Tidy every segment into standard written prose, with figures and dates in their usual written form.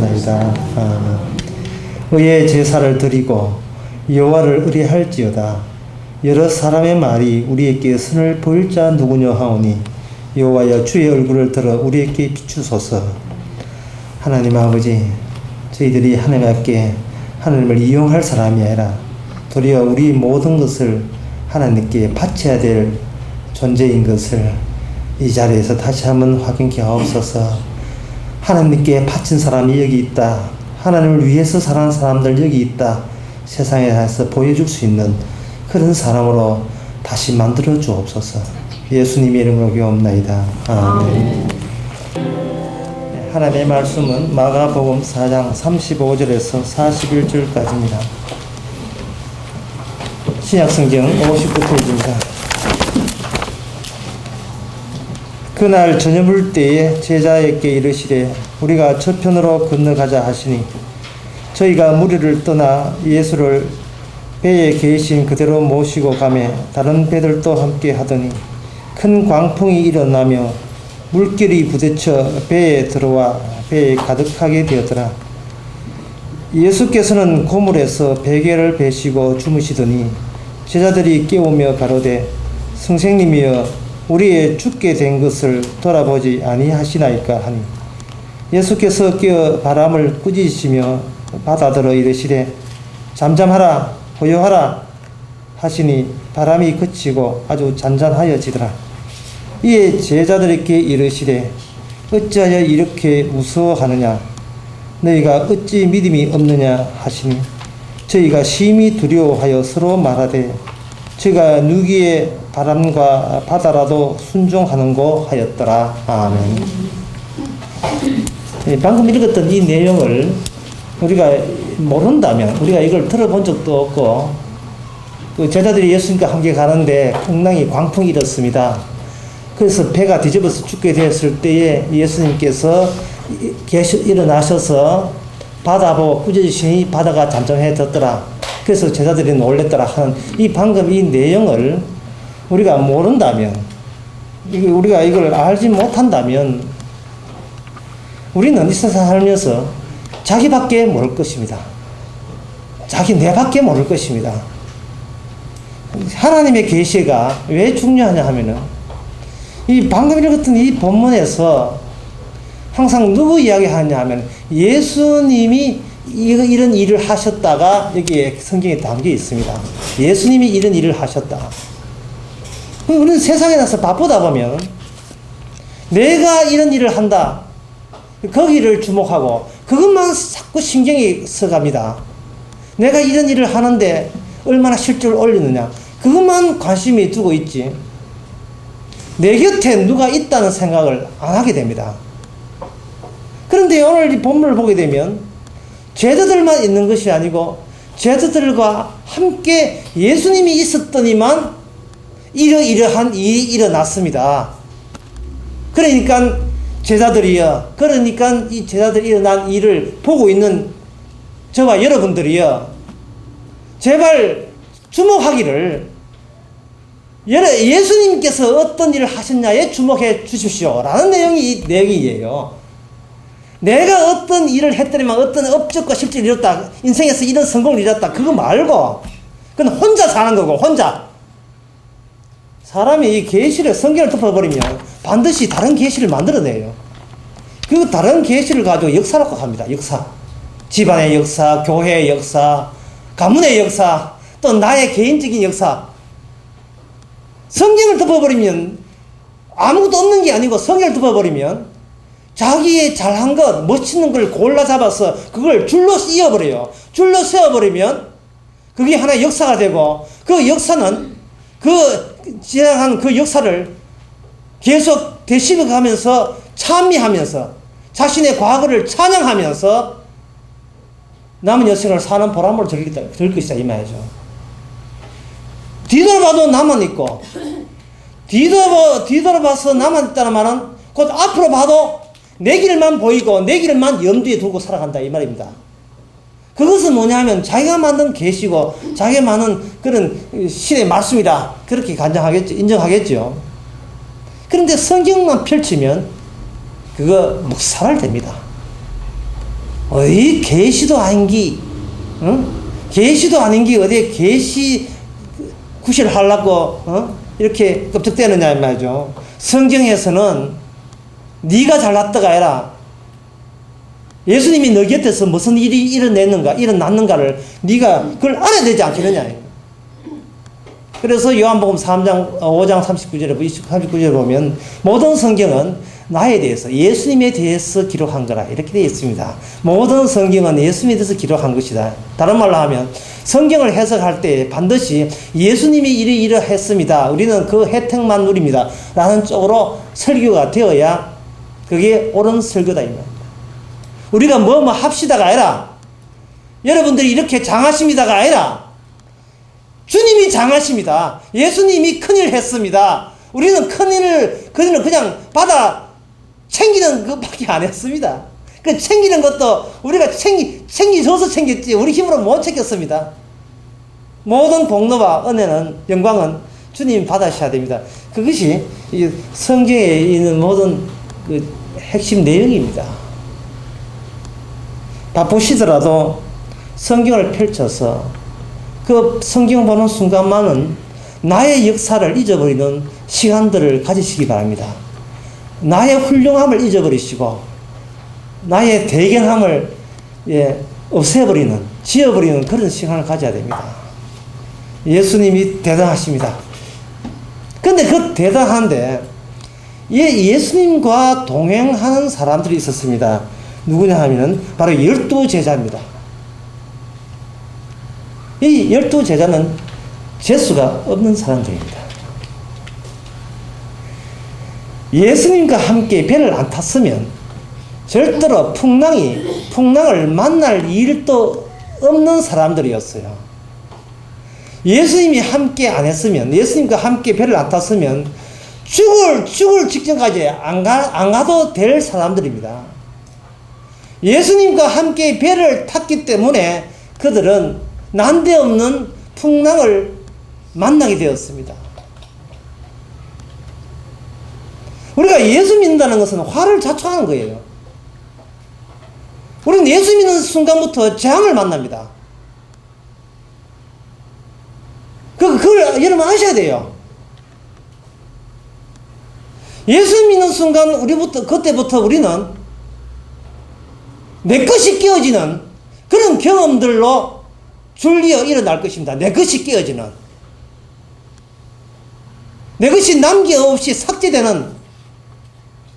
기도하옵나이다. 아멘. 의의 제사를 드리고 여호와를 의뢰할지어다. 여러 사람의 말이 우리에게 선을 보일 자 누구냐 하오니 여호와여 주의 얼굴을 들어 우리에게 비추소서. 하나님 아버지, 저희들이 하나님 앞에 하나님을 이용할 사람이 아니라 도리어 우리 모든 것을 하나님께 바쳐야 될 존재인 것을 이 자리에서 다시 한번 확인케 하옵소서. 하나님께 바친 사람이 여기 있다. 하나님을 위해서 살아가는 사람들 여기 있다. 세상에서 보여줄 수 있는 그런 사람으로 다시 만들어 주옵소서. 예수님의 이름으로 기도옵나이다. 아멘. 하나님의 말씀은 마가복음 4장 35절에서 41절까지입니다. 신약성경 59페이지입니다. 그날 저녁물 때에 제자에게 이르시되 우리가 저편으로 건너가자 하시니 저희가 무리를 떠나 예수를 배에 계신 그대로 모시고 가매 다른 배들도 함께 하더니 큰 광풍이 일어나며 물결이 부딪혀 배에 들어와 배에 가득하게 되었더라. 예수께서는 고물에서 베개를 베시고 주무시더니 제자들이 깨우며 가로되 선생님이여 우리의 죽게 된 것을 돌아보지 아니하시나이까 하니 예수께서 깨어 바람을 꾸짖으시며 바다더러 이르시되 잠잠하라 고요하라 하시니 바람이 그치고 아주 잔잔하여지더라. 이에 제자들에게 이르시되 어찌하여 이렇게 무서워하느냐 너희가 어찌 믿음이 없느냐 하시니 저희가 심히 두려워하여 서로 말하되 저희가 누기의 바람과 바다라도 순종하는고 하였더라. 아멘. 방금 읽었던 이 내용을 우리가 모른다면 우리가 이걸 들어본 적도 없고 그 제자들이 예수님과 함께 가는데 풍랑이 광풍이 일었습니다. 그래서 배가 뒤집어서 죽게 되었을 때에 예수님께서 일어나셔서 바다 보고 꾸짖으시니 바다가 잠잠해졌더라. 그래서 제자들이 놀랬더라 하는 방금 이 내용을 우리가 모른다면 우리가 이걸 알지 못한다면 우리는 이 세상 살면서 자기밖에 모를 것입니다. 내밖에 모를 것입니다. 하나님의 계시가 왜 중요하냐 하면은 이 방금 읽었던 이 본문에서 항상 누구 이야기 하냐 하면 예수님이 이런 일을 하셨다가 여기에 성경에 담겨 있습니다. 예수님이 이런 일을 하셨다. 우리는 세상에 나서 바쁘다 보면 내가 이런 일을 한다. 거기를 주목하고 그것만 자꾸 신경이 써갑니다. 내가 이런 일을 하는데 얼마나 실적을 올리느냐. 그것만 관심이 두고 있지. 내 곁에 누가 있다는 생각을 안 하게 됩니다. 그런데 오늘 이 본문을 보게 되면 제자들만 있는 것이 아니고 제자들과 함께 예수님이 있었더니만 이러이러한 일이 일어났습니다. 그러니까 이 제자들이 일어난 일을 보고 있는 저와 여러분들이요, 제발 주목하기를 예수님께서 어떤 일을 하셨냐에 주목해 주십시오 라는 내용이 이 내용이에요. 내가 어떤 일을 했더니만 어떤 업적과 실질을 이뤘다, 인생에서 이런 성공을 이뤘다, 그거 말고 그건 혼자 사는 거고. 혼자 사람이 이 계시를, 성경을 덮어버리면 반드시 다른 계시를 만들어내요. 그 다른 계시를 가지고 역사라고 합니다. 역사, 집안의 역사, 교회의 역사, 가문의 역사, 또 나의 개인적인 역사. 성경을 덮어버리면 아무것도 없는 게 아니고, 성경을 덮어버리면 자기의 잘한 것, 멋있는 걸 골라 잡아서 그걸 줄로 씌워버려요. 줄로 세워버리면 그게 하나의 역사가 되고, 그 역사는 지나간 그 역사를 계속 되씹어가면서 찬미하면서 자신의 과거를 찬양하면서 남은 여생을 사는 보람을 들 것이다 이 말이죠. 뒤돌아봐도 나만 있고, 뒤돌아봐서 나만 있다는 말은 곧 앞으로 봐도 내 길만 보이고 내 길만 염두에 두고 살아간다 이 말입니다. 그것은 뭐냐면 자기가 만든 계시고 자기가 만든 그런 신의 말씀이다, 그렇게 인정하겠죠. 그런데 성경만 펼치면 그거 묵살됩니다. 어디 계시도 아닌기, 응? 계시도 아닌기 어디에 계시 구실을 하려고 이렇게 껍적대느냐 이 말이죠. 성경에서는 네가 잘났다가 아니라 예수님이 너 곁에서 무슨 일이 일어났는가를 네가 그걸 알아야 되지 않겠느냐. 그래서 요한복음 5장 39절에 보면 모든 성경은 나에 대해서 예수님에 대해서 기록한 거라 이렇게 되어 있습니다. 모든 성경은 예수님에 대해서 기록한 것이다. 다른 말로 하면 성경을 해석할 때 반드시 예수님이 이러했습니다. 우리는 그 혜택만 누립니다. 라는 쪽으로 설교가 되어야 그게 옳은 설교다 이 말입니다. 우리가 뭐 합시다가 아니라 여러분들이 이렇게 장하십니다가 아니라 주님이 장하십니다. 예수님이 큰일 했습니다. 우리는 큰일을 그냥 받아 챙기는 것밖에 안 했습니다. 그 챙기는 것도 우리가 챙기줘서 챙겼지 우리 힘으로 못 챙겼습니다. 모든 복노와 은혜는 영광은 주님이 받으셔야 됩니다. 그것이 성경에 있는 모든 그 핵심 내용입니다. 바쁘시더라도 성경을 펼쳐서 그 성경 보는 순간만은 나의 역사를 잊어버리는 시간들을 가지시기 바랍니다. 나의 훌륭함을 잊어버리시고 나의 대견함을 없애버리는 지워버리는 그런 시간을 가져야 됩니다. 예수님이 대단하십니다. 근데 그 대단한데 예수님과 동행하는 사람들이 있었습니다. 누구냐 하면은 바로 12제자입니다. 이 12제자는 재수가 없는 사람들입니다. 예수님과 함께 배를 안 탔으면 절대로 풍랑을 만날 일도 없는 사람들이었어요. 예수님이 함께 안 했으면, 예수님과 함께 배를 안 탔으면 죽을 직전까지 안 가도 될 사람들입니다. 예수님과 함께 배를 탔기 때문에 그들은 난데없는 풍랑을 만나게 되었습니다. 우리가 예수 믿는다는 것은 화를 자초하는 거예요. 우리는 예수 믿는 순간부터 재앙을 만납니다. 그걸 여러분 아셔야 돼요. 예수 믿는 순간 그때부터 우리는 내 것이 깨어지는 그런 경험들로 줄리어 일어날 것입니다. 내 것이 깨어지는. 내 것이 남김없이 삭제되는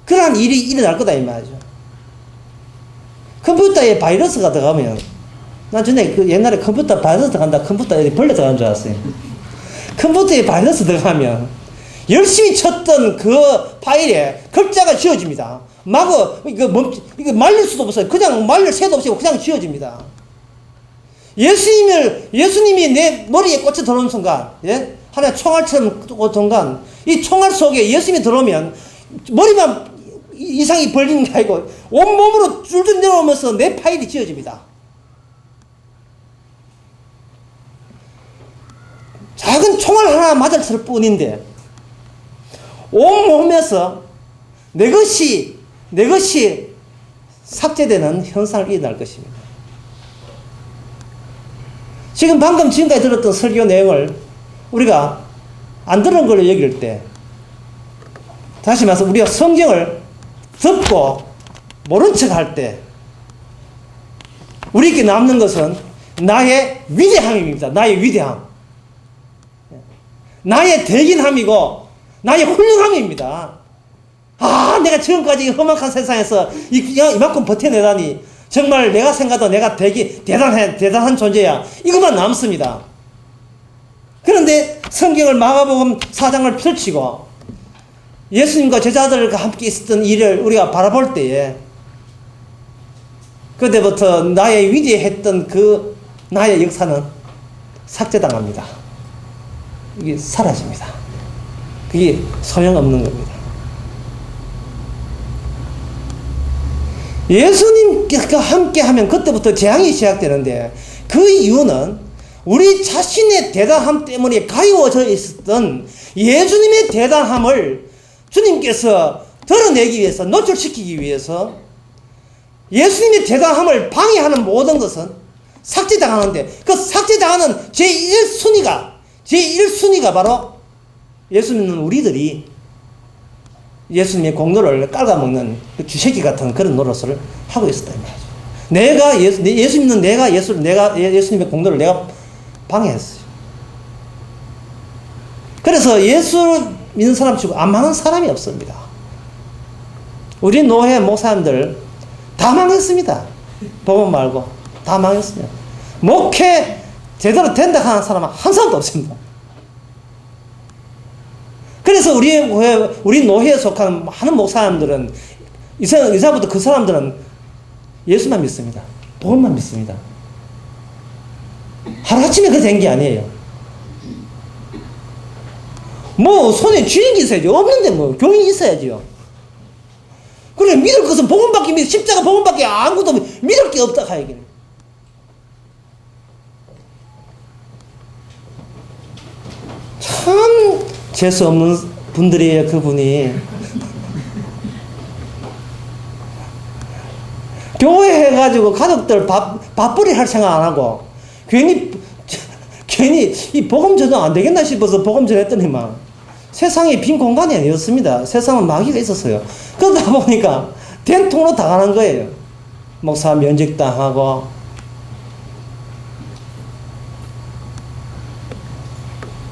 그러한 일이 일어날 거다 이 말이죠. 컴퓨터에 바이러스가 들어가면 난 전에 옛날에 컴퓨터 바이러스 들어간다 컴퓨터에 벌레 들어간 줄 알았어요. 컴퓨터에 바이러스 들어가면 열심히 쳤던 그 파일에 글자가 지워집니다. 마구 이거 말릴 수도 없어요. 그냥 말릴 새도 없이 그냥 지워집니다. 예수님이 내 머리에 꽂혀 들어오는 순간, 하나의 총알처럼 들어오는 순간, 이 총알 속에 예수님이 들어오면 머리만 이상이 벌리는 게 아니고 온몸으로 줄줄 내려오면서 내 파일이 지워집니다. 작은 총알 하나 맞을 뿐인데 온몸에서 내 것이 삭제되는 현상이 일어날 것입니다. 지금까지 들었던 설교 내용을 우리가 안 들은 걸로 여길 때, 다시 말해서 우리가 성경을 듣고 모른 척 할 때, 우리에게 남는 것은 나의 위대함입니다. 나의 위대함. 나의 대견함이고, 나의 훌륭함입니다. 내가 지금까지 험악한 세상에서 이만큼 버텨내다니, 정말 내가 생각도 내가 대단한 존재야. 이것만 남습니다. 그런데 성경을 마가복음 4장을 펼치고 예수님과 제자들과 함께 있었던 일을 우리가 바라볼 때에 그때부터 나의 위대했던 그 나의 역사는 삭제당합니다. 이게 사라집니다. 그게 소용없는 겁니다. 예수님과 함께 하면 그때부터 재앙이 시작되는데, 그 이유는 우리 자신의 대단함 때문에 가여워져 있었던 예수님의 대단함을 주님께서 드러내기 위해서, 노출시키기 위해서 예수님의 대단함을 방해하는 모든 것은 삭제당하는데, 그 삭제당하는 제1순위가 바로 예수 믿는 우리들이 예수님의 공로를 깔아먹는 그 쥐새끼 같은 그런 노릇을 하고 있었다 이 말이죠. 예수 믿는 예수님의 공로를 내가 방해했어요. 그래서 예수 믿는 사람 치고 안 망한 사람이 없습니다. 우리 노회 목사님들 다 망했습니다. 복음 말고 다 망했습니다. 목회 제대로 된다 하는 사람은 한 사람도 없습니다. 그래서 우리 노회에 속한 많은 목사님들은 이사부터 그 사람들은 예수만 믿습니다. 복음만 믿습니다. 하루아침에 그게 된 게 아니에요. 뭐 손에 쥐인이 있어야죠. 없는데 뭐 교인이 있어야지요. 그래 믿을 것은 복음밖에 십자가 복음밖에 아무것도 믿을 게 없다 하여기는. 참 재수 없는 분들이에요. 그분이 교회 해가지고 가족들 밥벌이 할 생각 안 하고 괜히 이 복음 전도 안 되겠나 싶어서 복음 전했더니만 세상에 빈 공간이 아니었습니다. 세상은 마귀가 있었어요. 그러다 보니까 된통으로 다 가는 거예요. 목사 면직당하고.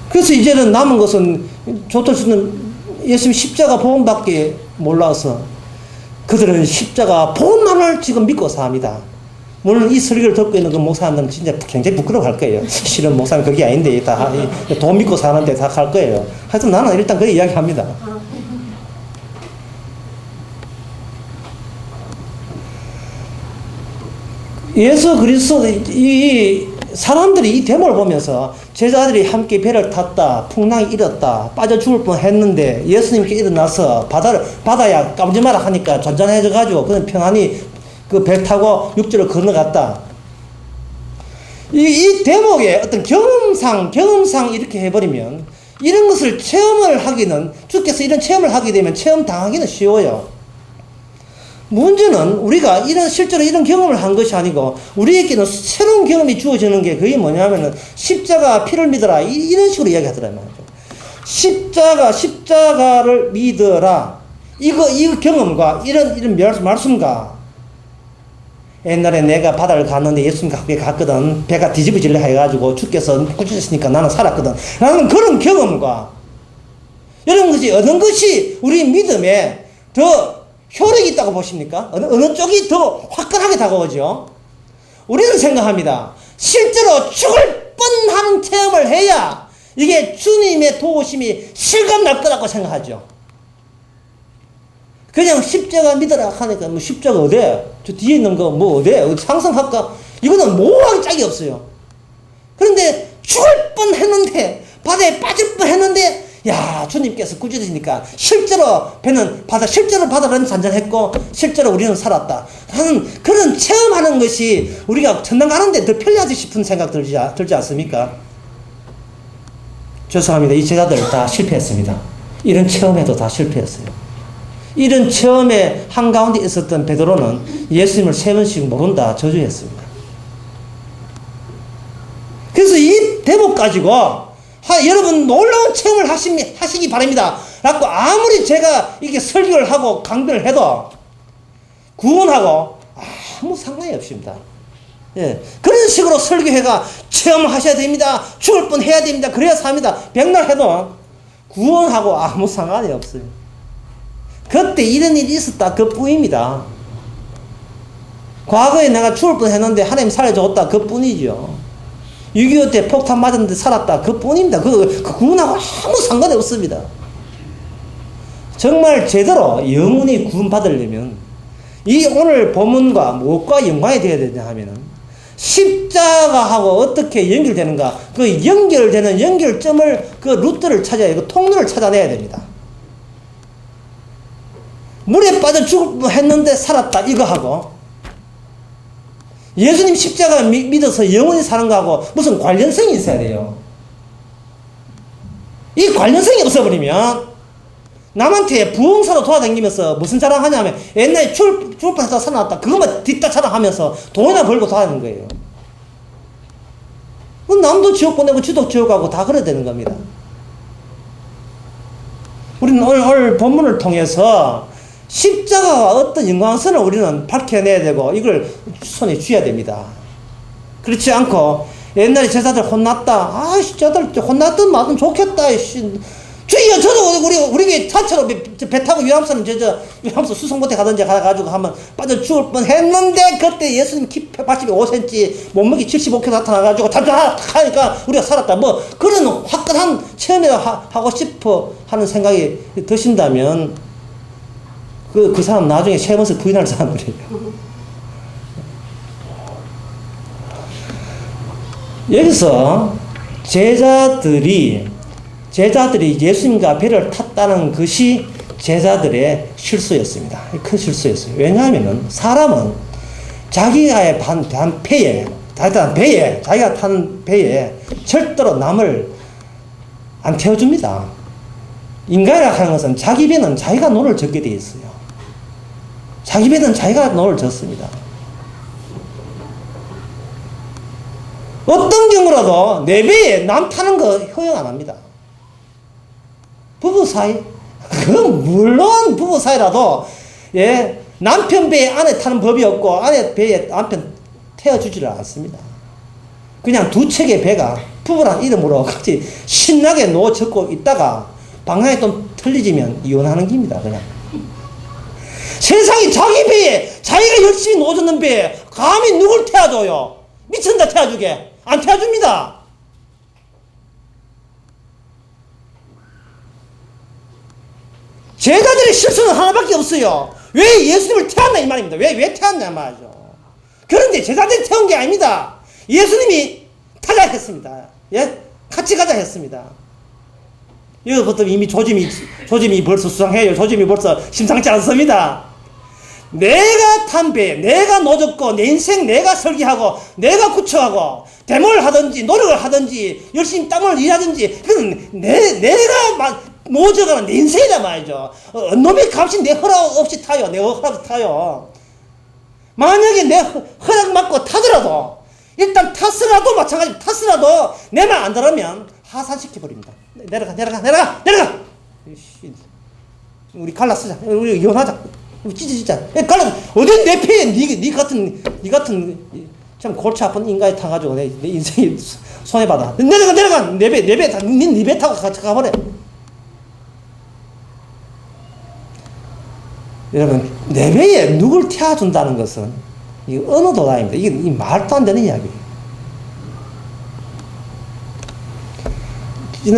그래서 이제는 남은 것은 조털수는 예수님 십자가 복음밖에 몰라서 그들은 십자가 복음만을 지금 믿고 삽니다. 물론 이 설교를 듣고 있는 그 목사님들은 진짜 굉장히 부끄러워할 거예요. 실은 목사님 그게 아닌데 다 돈 믿고 사는데 다 갈 거예요. 하여튼 나는 일단 그 이야기합니다. 예수 그리스도 이 사람들이 이 데모를 보면서 제자들이 함께 배를 탔다, 풍랑이 일었다, 빠져 죽을 뻔했는데 예수님께 일어나서 바다야 까불지 마라 하니까 잔잔해져가지고 그는 편안히 그 배 타고 육지로 건너갔다. 이 대목에 어떤 경험상 이렇게 해버리면 이런 것을 체험을 하기는, 주께서 이런 체험을 하게 되면 체험 당하기는 쉬워요. 문제는 우리가 실제로 이런 경험을 한 것이 아니고 우리에게는 새로운 경험이 주어지는 게 그게 뭐냐면은 십자가 피를 믿어라. 이런 식으로 이야기하더란 말이죠. 십자가를 믿어라. 이 경험과 이런 말씀과 옛날에 내가 바다를 갔는데 예수님과 함께 갔거든. 배가 뒤집어질래 해가지고 주께서 구주셨으니까 나는 살았거든. 라는 그런 경험과 이런 것이 어느 것이 우리 믿음에 더 효력이 있다고 보십니까? 어느 쪽이 더 화끈하게 다가오죠? 우리는 생각합니다. 실제로 죽을 뻔한 체험을 해야 이게 주님의 도우심이 실감날 거라고 생각하죠. 그냥 십자가 믿어라 하니까 뭐 십자가 어디? 저 뒤에 있는 거 뭐 어디? 상상할까? 이거는 모호하게 짝이 없어요. 그런데 죽을 뻔했는데 바다에 빠질 뻔했는데 야 주님께서 구주되시니까 실제로 바다를 잔잔했고 실제로 우리는 살았다 하는 그런 체험하는 것이 우리가 천당 가는데 더 편리하지 싶은 생각 들지 않습니까? 죄송합니다. 이 제자들 다 실패했습니다. 이런 체험에도 다 실패했어요. 이런 체험의 한가운데 있었던 베드로는 예수님을 3번씩 모른다 저주했습니다. 그래서 이 대목 가지고 여러분 놀라운 체험을 하시기 바랍니다. 라고 아무리 제가 이렇게 설교를 하고 강변을 해도 구원하고 아무 상관이 없습니다. 예. 그런 식으로 설교회가 체험을 하셔야 됩니다. 죽을 뻔 해야 됩니다. 그래야 삽니다. 백날 해도 구원하고 아무 상관이 없어요. 그때 이런 일이 있었다 그뿐입니다. 과거에 내가 죽을 뻔 했는데 하나님 살려줬다 그뿐이죠. 6.25 때 폭탄 맞았는데 살았다 그뿐입니다. 그 구원하고 아무 상관이 없습니다. 정말 제대로 영혼이 구원받으려면 이 오늘 본문과 무엇과 연관이 되어야 되냐 하면은 십자가하고 어떻게 연결되는가, 그 연결되는 연결점을, 그 루트를 찾아야, 그 통로를 찾아내야 됩니다. 물에 빠져 죽을 뻔했는데 살았다 이거하고 예수님 십자가 믿어서 영원히 사는 거하고 무슨 관련성이 있어야 돼요. 이 관련성이 없어버리면 남한테 부흥사로 돌아다니면서 무슨 자랑하냐면 옛날에 출판사 사놨다. 그것만 뒷다 자랑하면서 돈이나 벌고 다니는 거예요. 남도 지옥 보내고 지도 지옥 가고 다 그래야 되는 겁니다. 우리는 오늘 본문을 통해서 십자가와 어떤 연관성을 우리는 밝혀내야 되고 이걸 손에 쥐어야 됩니다. 그렇지 않고 옛날에 제자들 혼났다. 아이씨, 저들 혼났든 마든 좋겠다. 주여, 저도 우리 차처럼 배 타고 유람선 수송못에 가든지 가가지고 하면 빠져 죽을 뻔 했는데 그때 예수님 키 85cm, 몸무게 75kg 나타나가지고 하니까 우리가 살았다. 뭐 그런 화끈한 체험이라 하고 싶어 하는 생각이 드신다면 그 사람 나중에 세번씩 부인할 사람들이에요. 여기서 제자들이 예수님과 배를 탔다는 것이 제자들의 실수였습니다. 큰 실수였어요. 왜냐하면 사람은 자기가 단 배에, 자기가 탄 배에 절대로 남을 안 태워줍니다. 인간이라 하는 것은 자기 배는 자기가 노를 젓게 되어 있어요. 자기 배는 자기가 노를 젓습니다. 어떤 경우라도 내 배에 남 타는 거 허용 안 합니다. 부부 사이? 물론 부부 사이라도, 예, 남편 배에 아내 타는 법이 없고, 아내 배에 남편 태워주지를 않습니다. 그냥 두 척의 배가 부부란 이름으로 같이 신나게 놓아 젓고 있다가, 방향이 좀 틀리지면 이혼하는 겁니다, 그냥. 세상이 자기 배에, 자기가 열심히 놓아줬는 배에, 감히 누굴 태워줘요? 미친다, 태워주게. 안 태워줍니다. 제자들의 실수는 하나밖에 없어요. 왜 예수님을 태웠나 이 말입니다. 왜 태웠냐 말이죠. 그런데 제자들이 태운 게 아닙니다. 예수님이 타자 했습니다. 예? 같이 가자 했습니다. 여기부터 이미 조짐이 벌써 수상해요. 조짐이 벌써 심상치 않습니다. 내가 탄 배, 내가 노젓고, 내 인생 내가 설계하고, 내가 구축하고, 대모를 하든지, 노력을 하든지, 열심히 땀을 일하든지, 그건 내가 노져가는 내 인생이다 말이죠. 놈의 값이 내 허락 없이 타요. 내 허락 타요. 만약에 내 허락 맞고 타더라도, 일단 탔으라도 마찬가지, 탔으라도 내 말 안 들으면 하산시켜버립니다. 내려가. 우리 갈라 쓰자. 우리 이혼하자. 진짜. 갈라. 어디 내 패에 니 같은 참 골치 아픈 인간이 타가지고 내 인생이 손해받아. 내려가. 내 배 타고 같이 가버려. 여러분, 내 배에 누굴 태워준다는 것은 이거 어느 도단입니다. 이게 말도 안 되는 이야기예요.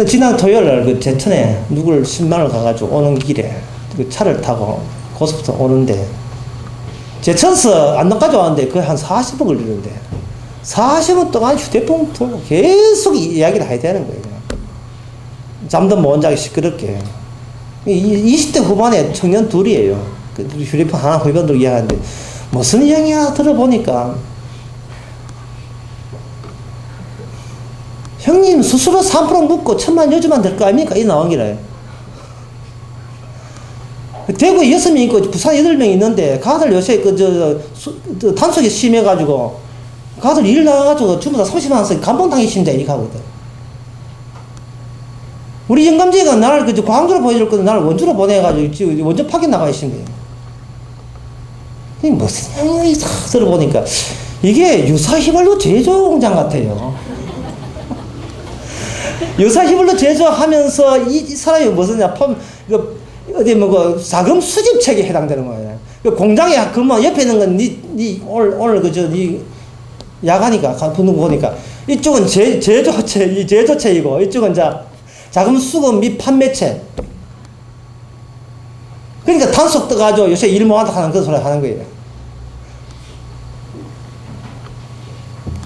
지난 토요일 그 제천에 누굴 10만원 가가지고 오는 길에 그 차를 타고 고속도로 오는데 제천서 안동까지 왔는데 거의 한 40분 걸리는데 40분 동안 휴대폰 들고 계속 이야기를 해야 되는 거예요. 잠도 못 자기 시끄럽게. 20대 후반에 청년 둘이에요. 휴대폰 하나 후배들 이야기하는데 무슨 이야기야 들어보니까 형님 스스로 3% 묻고 1,000만 요즘만 될 거 아닙니까? 이 나온 기라요. 대구에 6명 있고 부산 8명 있는데 가들 요새 단속이 심해가지고 가들 일 나가가지고 전부 다 30만 원씩 감봉 당기신다 이렇게 하거든. 우리 영감제가 나를 광주로 보내줄 거든 나를 원주로 보내가지고 원주 파견 나가 계신 거예요. 무슨 양이 들어보니까 이게 유사휘발유 제조공장 같아요. 유사휘발유 제조하면서 이 사람이 무슨냐 어디 자금 수집책에 해당되는 거예요. 공장에 그러면 옆에 있는 건 오늘 니 야가니까 붙는 거 보니까 이쪽은 제조체이고 이쪽은 자금 수급 및 판매체. 그러니까 단속 떠가지고 요새 일 못한다 하는 그런 소리 하는 거예요.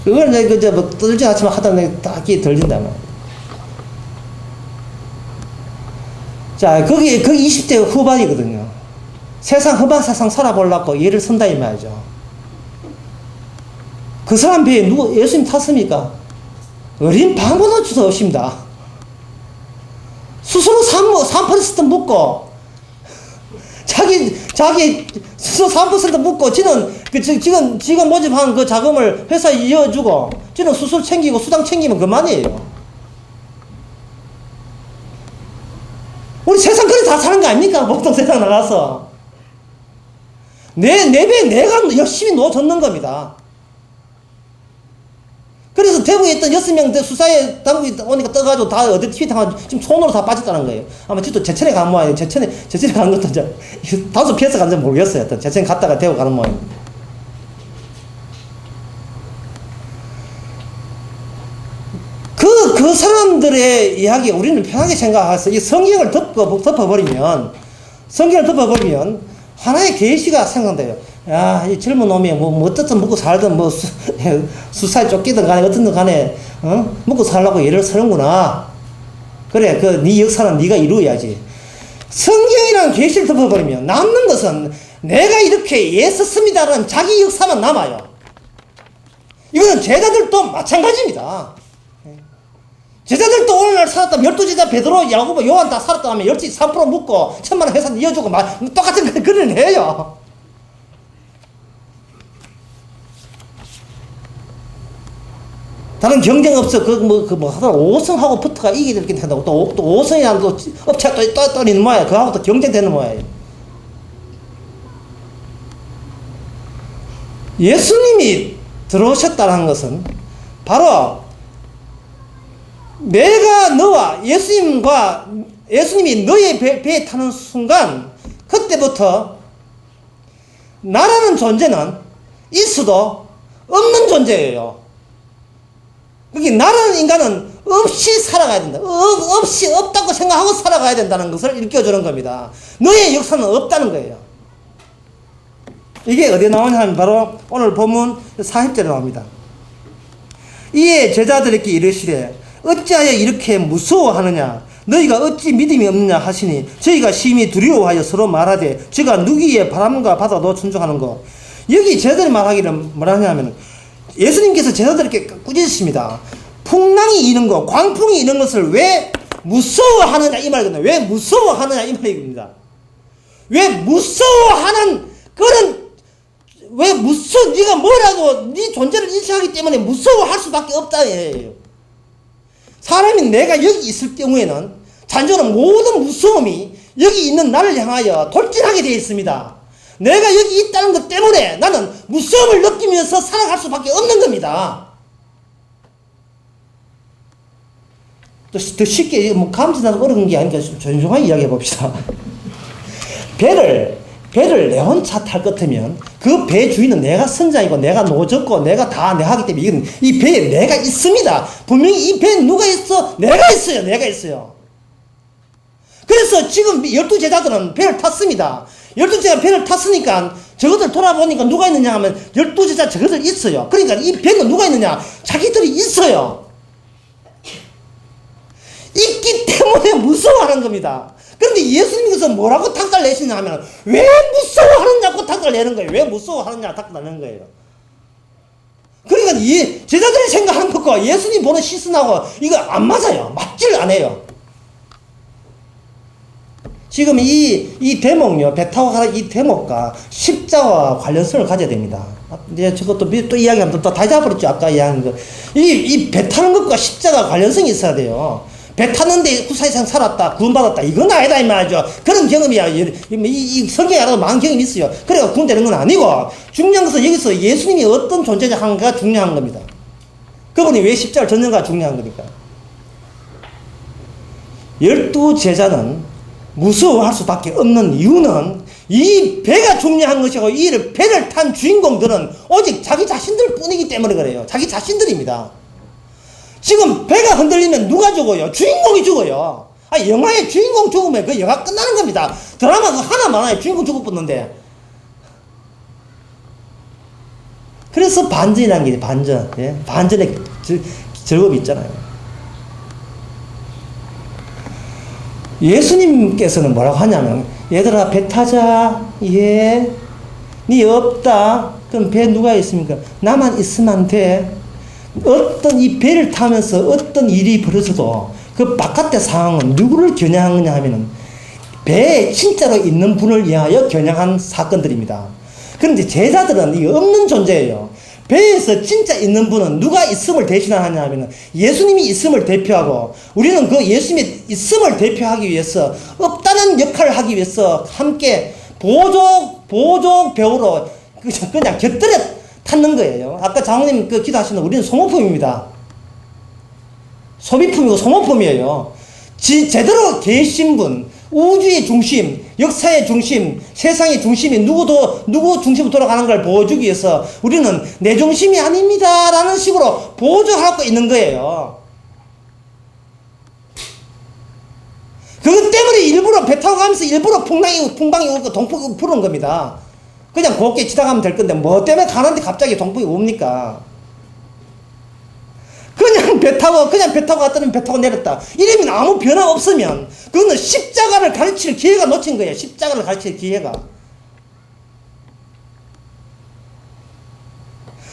그걸 뭐 떨지 않지만 하다 보면 딱히 들린다 말이야. 자, 거기 20대 후반이거든요. 험한 세상 살아보려고 예를 선다 이 말이죠. 그 사람 배에 예수님 탔습니까? 어린 방문할 수도 없습니다. 스스로 3% 묻고 자기 수소 3% 묻고, 지는, 지가 모집한 그 자금을 회사에 이어주고, 지는 수술 챙기고 수당 챙기면 그만이에요. 우리 세상 그래 다 사는 거 아닙니까? 보통 세상 나가서. 내 배 내가 열심히 놓아줬는 겁니다. 그래서 대구에 있던 6명 수사에 당국이 오니까 떠가지고 다 어디 TV 당하고 지금 손으로 다 빠졌다는 거예요. 아마 지도 제천에 간 모양이에요. 제천에 가는 것도 이제 다소 피해서 간지 모르겠어요. 제천에 갔다가 대구 가는 모양이에요. 그 사람들의 이야기 우리는 편하게 생각해서 이 성경을 덮어버리면 하나의 계시가 생성돼요. 야, 이 젊은 놈이 어떻든 먹고 살든 수사에 쫓기든 간에 어떻든 간에 먹고 살려고 예를 쓰는구나. 그래, 네 역사는 네가 이루어야지. 성경이라는 계시를 덮어버리면 남는 것은 내가 이렇게 애썼습니다라는 자기 역사만 남아요. 이거는 제자들도 마찬가지입니다. 제자들도 오늘날 살았다면 12제자 베드로, 야고보, 요한 다 살았다 하면 13% 묻고 1000만 원 회사 이어주고 똑같은 걸 그려내요. 다른 경쟁 없어. 하더라. 5성하고 붙어가 이기게 되긴 한다고. 또 5성이라는 또 업체가 또 있는 모양이야. 그하고 또 경쟁되는 모양이에요. 예수님이 들어오셨다는 것은 바로 내가 너와 예수님이 너의 배에 타는 순간, 그때부터 나라는 존재는 있어도 없는 존재예요. 그러니까 나라는 인간은 없이 살아가야 된다. 없이 없다고 생각하고 살아가야 된다는 것을 일깨워주는 겁니다. 너의 역사는 없다는 거예요. 이게 어디에 나오냐 하면 바로 오늘 본문 40절에 나옵니다. 이에 제자들에게 이르시되 어찌하여 이렇게 무서워하느냐? 너희가 어찌 믿음이 없느냐 하시니 저희가 심히 두려워하여 서로 말하되 저가 누구의 바람과 바다도 순종하는고. 여기 제자들이 말하기를 뭐라냐 하면 예수님께서 제자들에게 꾸짖으십니다. 풍랑이 이는 것, 광풍이 이는 것을 왜 무서워하느냐 이 말이거든요. 왜 무서워하느냐 이 말입니다. 왜 무서워하는 그런 네가 뭐라도 네 존재를 인식하기 때문에 무서워할 수밖에 없다 예요. 사람이 내가 여기 있을 경우에는 잔존은 모든 무서움이 여기 있는 나를 향하여 돌진하게 되어 있습니다. 내가 여기 있다는 것 때문에 나는 무서움을 느끼면서 살아갈 수밖에 없는 겁니다. 더 쉽게 감지나서 어려운 게 아니니까 좀 조용하게 이야기해 봅시다. 배를 내 혼자 탈 것 같으면 그 배 주인은 내가 선장이고 내가 노졌고 내가 다 내가 하기 때문에 이건 이 배에 내가 있습니다. 분명히 이 배에 누가 있어? 내가 있어요. 그래서 지금 12제자들은 배를 탔습니다. 12제자가 배를 탔으니까 저것들 돌아보니까 누가 있느냐 하면 12제자 저것들 있어요. 그러니까 이 배는 누가 있느냐? 자기들이 있어요. 있기 때문에 무서워하는 겁니다. 그런데 예수님께서 뭐라고 탁달 내시냐 하면 왜 무서워하느냐고 탁달 내는 거예요. 왜 무서워하느냐 탁달 내는 거예요. 그러니까 이 제자들이 생각하는 것과 예수님 보는 시선하고 이거 안 맞아요. 맞질 않아요. 지금 이 대목요, 배 타고 가는 이 대목과 십자가와 관련성을 가져야 됩니다. 이제 저것도 또 이야기하면 또 다 잊어버렸죠. 아까 이야기한 거. 이 배 타는 것과 십자가 관련성이 있어야 돼요. 배 탔는데 후사이상 살았다, 구원받았다. 이건 아니다, 이 말이죠. 그런 경험이야. 이 성경에 알아도 많은 경험이 있어요. 그래가 구원되는 건 아니고, 중요한 것은 여기서 예수님이 어떤 존재인가 중요한 겁니다. 그분이 왜 십자가를 졌는가 중요한 거니까. 12제자는 무서워할 수밖에 없는 이유는 이 배가 중요한 것이고 이 배를 탄 주인공들은 오직 자기 자신들 뿐이기 때문에 그래요. 자기 자신들입니다. 지금 배가 흔들리면 누가 죽어요? 주인공이 죽어요. 영화의 주인공 죽으면 그 영화 끝나는 겁니다. 드라마 그 하나만 하나에 주인공 죽어붙는데. 그래서 반전이라는 게 반전. 예? 반전의 즐거움이 있잖아요. 예수님께서는 뭐라고 하냐면 얘들아 배 타자. 예. 니 없다. 그럼 배 누가 있습니까? 나만 있으면 돼. 어떤 이 배를 타면서 어떤 일이 벌어져도 그 바깥의 상황은 누구를 겨냥하느냐 하면은 배에 진짜로 있는 분을 위하여 겨냥한 사건들입니다. 그런데 제자들은 이게 없는 존재예요. 배에서 진짜 있는 분은 누가 있음을 대신하냐 하면 예수님이 있음을 대표하고, 우리는 그 예수님의 있음을 대표하기 위해서 없다는 역할을 하기 위해서 함께 보조 배우로 그냥 곁들여 탔는 거예요. 아까 장로님 그 기도하시는 우리는 소모품입니다. 소비품이고 소모품이에요. 제대로 계신 분, 우주의 중심, 역사의 중심, 세상의 중심이 누구 중심으로 돌아가는 걸 보여주기 위해서 우리는 내 중심이 아닙니다 라는 식으로 보조하고 있는 거예요. 그것 때문에 일부러 배 타고 가면서 일부러 풍방이 오고 동풍이 부르는 겁니다. 그냥 곱게 지나가면 될 건데 뭐 때문에 가는데 갑자기 동풍이 옵니까? 그냥 배 타고 갔더니 배 타고 내렸다. 이러면 아무 변화 없으면 그거는 십자가를 가르칠 기회가 놓친 거예요. 십자가를 가르칠 기회가.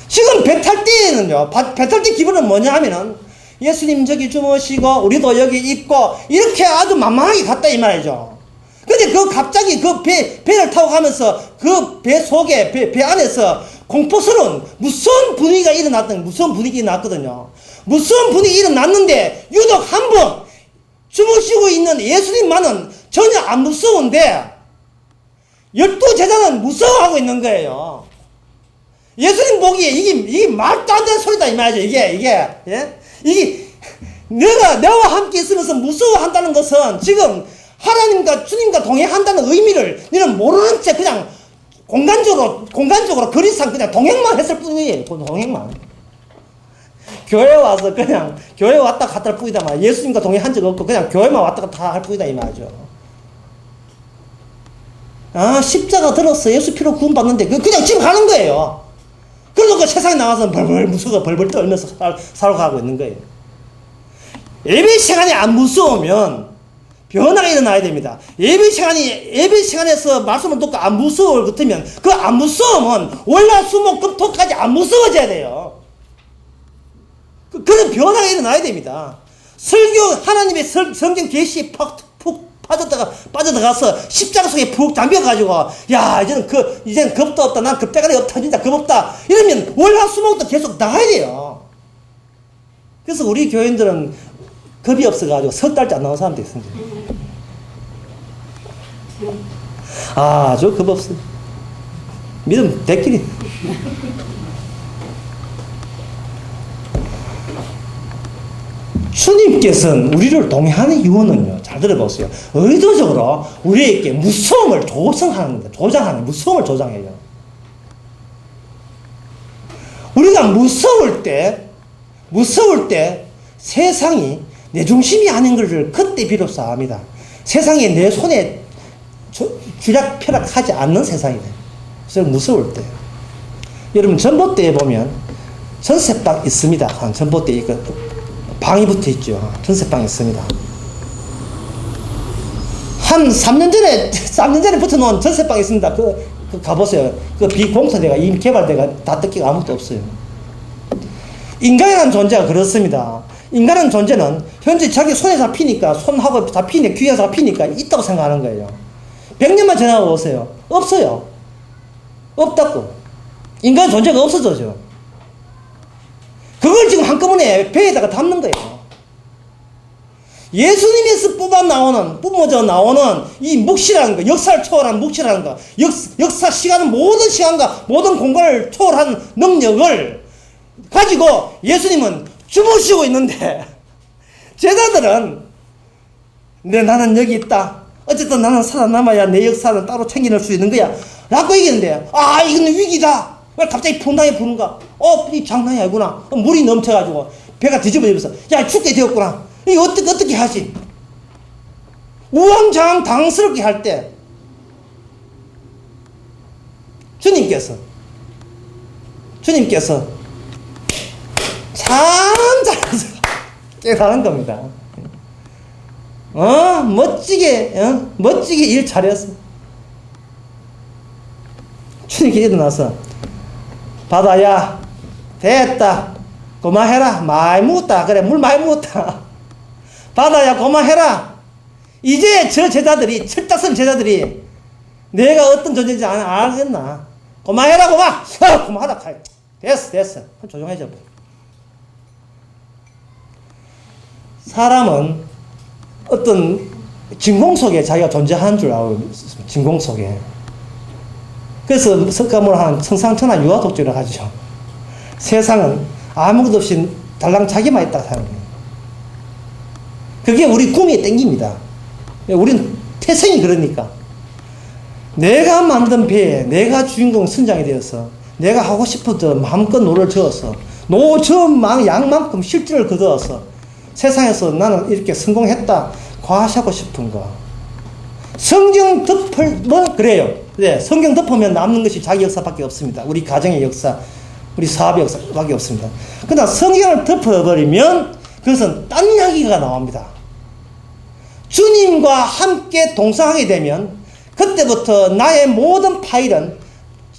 지금 배 탈 때는요, 배 탈 때 기분은 뭐냐 하면은 예수님 저기 주무시고 우리도 여기 있고 이렇게 아주 만만하게 갔다 이 말이죠. 근데 갑자기 배를 타고 가면서 그 배 속에, 배 안에서 공포스러운 무서운 분위기가 일어났거든요. 무서운 분위기 일어났는데, 유독 한 번 주무시고 있는 예수님만은 전혀 안 무서운데, 12제자는 무서워하고 있는 거예요. 예수님 보기에 이게 말도 안 되는 소리다, 이 말이죠, 이게, 예? 이게, 내와 함께 있으면서 무서워한다는 것은 지금 하나님과 주님과 동행한다는 의미를 너는 모르는 채 그냥 공간적으로 거리상 그냥 동행만 했을 뿐이에요. 동행만. 교회 와서 그냥 교회 왔다 갔다 할 뿐이다 말. 예수님과 동행한 적 없고 그냥 교회만 왔다 갔다 할 뿐이다 이 말이죠. 아, 십자가 들었어. 예수 피로 구원 받는데 그냥 지금 가는 거예요. 그래서 그 세상에 나가서 벌벌 무서워 벌벌 떨면서 살아가고 있는 거예요. 예배 시간이 안 무서우면 변화가 일어나야 됩니다. 예배 시간에서 말씀을 듣고 안 무서울 것 같으면 그 안 무서움은 월화수목금토까지 안 무서워져야 돼요. 그런 변화가 일어나야 됩니다. 설교 하나님의 성경 계시에 푹 빠져들어가서 십자가 속에 푹 잠겨가지고 야 이제는 겁도 없다. 난 겁대가리 없다. 진짜 겁 없다. 이러면 월화수목도 계속 나가야 돼요. 그래서 우리 교인들은 겁이 없어가지고 석 달째 안 나온 사람도 있습니다. 저 겁 없어요. 믿음 대끼리. 주님께서는 우리를 동행하는 이유는요, 잘 들어보세요. 의도적으로 우리에게 무서움을 조성하는 겁니다. 무서움을 조장해요. 우리가 무서울 때 세상이 내 중심이 아닌 것을 그때 비로소 압니다. 세상이 내 손에 쥐락펴락하지 않는 세상이 돼요. 그래서 무서울 때. 여러분 전봇대에 보면 전세방 있습니다. 전봇대에 방이 붙어 있죠. 전세방이 있습니다. 한 3년 전에 붙어놓은 전세방이 있습니다. 가보세요. 비공사대가 이미 개발대가 다 뜯기가 아무것도 없어요. 인간이라는 존재가 그렇습니다. 인간은 존재는 현재 자기 손에 잡히니까, 손하고 잡히니까, 귀에 잡히니까 있다고 생각하는 거예요. 100년만 지나고 오세요. 없어요. 없다고. 인간 존재가 없어져죠. 그걸 지금 한꺼번에 배에다가 담는 거예요. 예수님에서 뿜어져 나오는 이 묵시라는 거, 역사를 초월한 묵시라는 거, 역사 시간은 모든 시간과 모든 공간을 초월한 능력을 가지고 예수님은 주무시고 있는데, 제자들은 나는 여기 있다. 어쨌든 나는 살아남아야 내 역사는 따로 챙겨낼 수 있는 거야 라고 얘기했는데, 이건 위기다. 왜 갑자기 풍랑이 부는가? 이 장난이 아니구나. 물이 넘쳐가지고 배가 뒤집어지면서 야 죽게 되었구나. 이거 어떻게 하지? 우왕좌왕 당스럽게 할 때 주님께서 참 잘해서 깨달은 겁니다. 멋지게 일 잘했어. 주님께 일어나서 바다야 됐다. 그만해라. 많이 묻었다. 그래 물 많이 묻었다. 바다야 그만해라. 이제 저 제자들이, 철딱선 제자들이 내가 어떤 존재인지 알겠나? 그만해라, 그만! 그만하라. 됐어. 조용해져. 사람은 어떤 진공 속에 자기가 존재하는 줄 알고 있습니다. 진공 속에. 그래서 석가모니 하는 청상천하 유아독존이라고 하죠. 세상은 아무것도 없이 달랑 자기만 있다고 사는 거예요. 그게 우리 꿈이 땡깁니다. 우리는 태생이 그러니까. 내가 만든 배에 내가 주인공 선장이 되어서 내가 하고 싶어도 마음껏 노를 저어서 양만큼 실질을 거두어서 세상에서 나는 이렇게 성공했다 과시하고 싶은 거. 성경 덮으면 그래요. 네, 성경 덮으면 남는 것이 자기 역사밖에 없습니다. 우리 가정의 역사, 우리 사업의 역사밖에 없습니다. 그러나 성경을 덮어버리면 그것은 딴 이야기가 나옵니다. 주님과 함께 동성하게 되면 그때부터 나의 모든 파일은,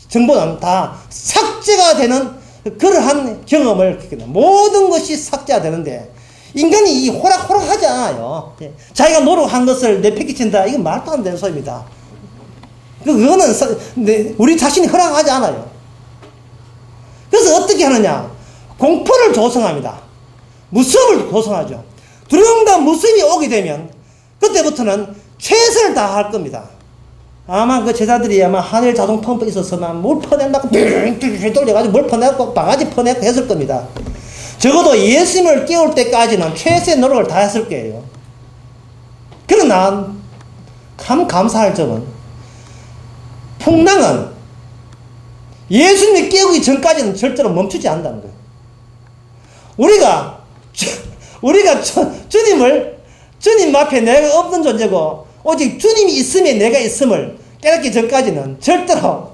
정보는 다 삭제가 되는 그러한 경험을, 모든 것이 삭제가 되는데, 인간이 이 호락호락 하지 않아요. 자기가 노력한 것을 내팽개친다. 이건 말도 안 되는 소리입니다. 그거는 우리 자신이 허락하지 않아요. 그래서 어떻게 하느냐? 공포를 조성합니다. 무서움을 조성하죠. 두려움과 무서움이 오게 되면 그때부터는 최선을 다할 겁니다. 아마 그 제자들이 아마 하늘 자동 펌프 있었으면 물 퍼낸다고 빙빙 돌려가지고 물 퍼내고 바가지 퍼내고 했을 겁니다. 적어도 예수님을 깨울 때까지는 최선의 노력을 다했을 거예요. 그러나 참 감사할 점은 풍랑은 예수님이 깨우기 전까지는 절대로 멈추지 않는다는 거예요. 우리가 주님 앞에 내가 없는 존재고 오직 주님이 있음에 내가 있음을 깨닫기 전까지는 절대로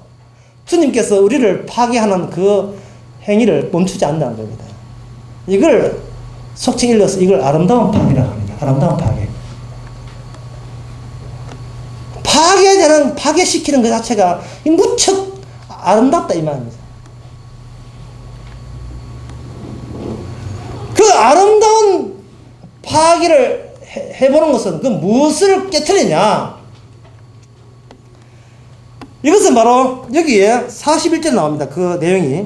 주님께서 우리를 파괴하는 그 행위를 멈추지 않는다는 겁니다. 이걸 속칭 일러서 이걸 아름다운 파괴라고 합니다. 아름다운 파괴. 파괴시키는 것 자체가 무척 아름답다 이 말입니다. 그 아름다운 파괴를 해보는 것은 그 무엇을 깨트리냐? 이것은 바로 여기에 41절 나옵니다. 그 내용이